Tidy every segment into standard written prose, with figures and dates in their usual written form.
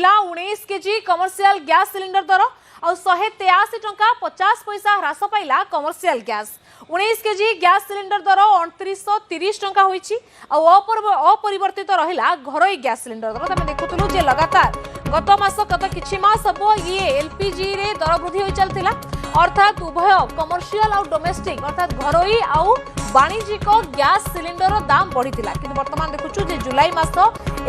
बढ़ला 19 K G commercial gas cylinder दर और 183 टंका 50 पैसा ह्रास पाइला commercial gas 19 K G gas cylinder दर 2930 टंका होईची और अपरिवर्तित रहिला घरोई गैस सिलिंडर दर तमे देखुतलु जे लगातार गत किछि मास हबो ये एलपीजी रे दर वृद्धि होई चलतिला अर्थात उभय कमर्शियल और डोमेस्टिक अर्थात घरोई और वाणिज्यिक गैस सिलिंडर दाम बढ़ीला किंतु वर्तमान देखुछु जे जुलाई मास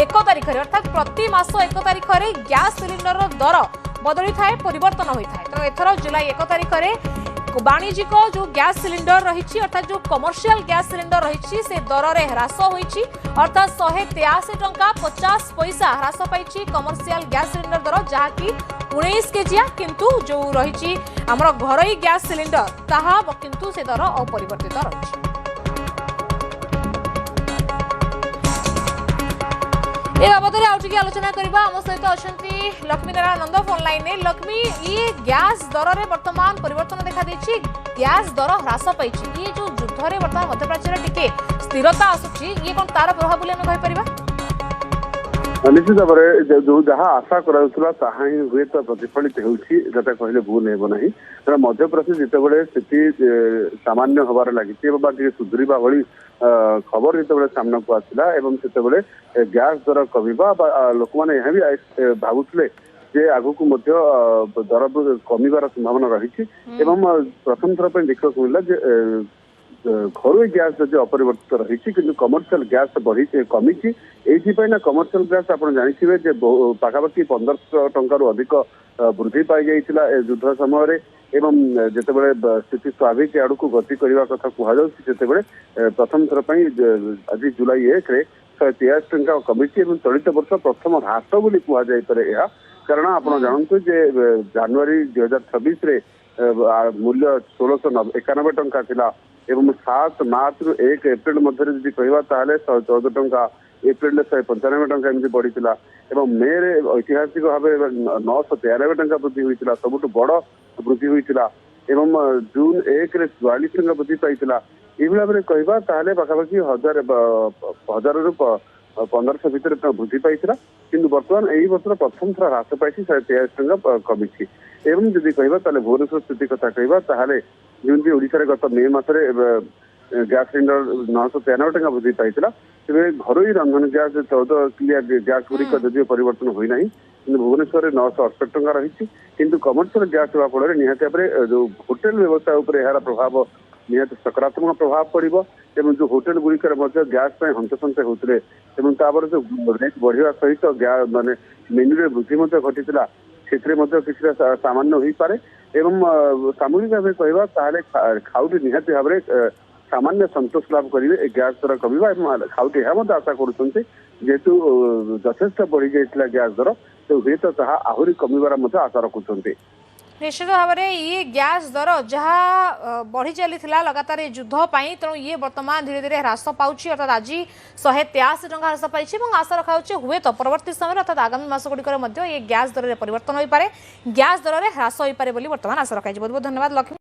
1 तारिख रे अर्थात प्रति मास 1 तारिख रे गैस सिलिंडर दर बदली थाए परिवर्तन होई थाए तो एथरो जुलाई 1 तारिख रे वाणिज्यिक जो गैस सिलिंडर रही अर्थात जो कमर्शियल गैस सिलिंडर रही से दर में ह्रास होईची अर्थात 183 टंका 50 पैसा ह्रास पाई कमर्शियल गैस सिलिंडर दर जहाँकि 19 केजिया किंतु जो रही आमर घरोई गैस सिलिंडर ताहा किंतु से दर अपरिवर्तित रही। ए बाबद आलोचना करबा आम सहित अच्छी लक्ष्मी नारायण नंद फोन लाइन ने लक्ष्मी ये गैस दर रे वर्तमान परिवर्तन देखा देछि गैस दर ह्रास पाई ये जो युद्ध रे वर्तमान मध्यप्राच्य टिके स्थिरता आसुछि ये कोन तार प्रभाव बोली हम कहि परिबा निश्चित भाव में जो जहाँ आशा करा हुए तो प्रतिफलित होती कहले भूल हेब ना मध्यप्रदेश जिते स्थिति सामान्य हबार लगी सुधुरीवा भाई खबर जिते सामना को आसला से गैस दर कमिबा लोक मैंने यहाँ भी भावुले जे आगक दर कमिबार संभावना रही प्रथम थर देखा मिला घरोई गैस जो अपरिवर्तित रही कि कमर्शियल गैस बढ़ी कमी ना कमर्शियल गैस आप जानते पाखापाखि 1500 टंका अधिक वृद्धि पाई जाइए युद्ध समय एवं जितेबाला स्थिति स्वाभाविक आड़ को गति करने कथा कहते प्रथम थर आज जुलाई 1 183 टंका कमी चलित वर्ष प्रथम ह्रास बोली कहुपे कारण आप जानते जनवरी 2026 मूल्य 1691 टंका थिला एवं 7 मार्च रु 1 एप्रिल मध्य कहवा 114 टंका एप्रिल 195 टंका एमती बढ़ीला एवं मे रे ऐतिहासिक भाव 993 टंका वृद्धि होता सबुठ बड़ वृद्धि होता एवं जून 1 रे 44 टंका वृद्धि पाई ये भाव में कहवा पाखापाखि 1000 रु 1500 भितर वृद्धि पाई कि बर्तमान यही वर्ष प्रथम थर ह्रास पाई 183 टंका कमी एवं जदि कहवा भुवनेश्वर स्थिति कथा कहवा जमी ओडिशा गत मे मसरे गैस सिलिंडर 993 टंका वृद्धि पाई तेज घरोई रंधन गैस 14 किलिया गैस गुड़िक जदिव परिवर्तन होना कि भुवनेश्वर 968 टंका रही किंतु कमर्शियल गैस होगा फल निहती भाव जो होटेल व्यवसाय यार प्रभाव निहत सकारात्मक प्रभाव पड़ो एवं जो होटेल गुड़िक गैस हंससंत होते जो रेट बढ़ा सहित गैस माने मेन्यू रे वृद्धि घटी किसी सामान्य हो पारे एवं सामूहिक भाव कहवा खाउटी निहती भाव में सामान्य संतोष लाभ करेंगे गैस दर कमिबा खाउटी आशा करेतु यथेष बढ़ी जाइए गैस दर तो हुए तो आहरी कमिबार आशा रखुंट निश्चित भाव में ये गैस दर जहाँ बढ़ी चली लगातार युद्ध तेणु ये वर्तमान धीरे धीरे ह्रास पाँच अर्थात आज 183 टंका ह्रास पाई आशा रखा हुए तो परवर्ती समय अर्थात आगामी मासगुड़िक ये गैस दर में परिवर्तन हो पारे गैस दर में ह्रास हो पारे वर्तमान आशा रखा बहुत बहुत धन्यवाद लक्ष्मी।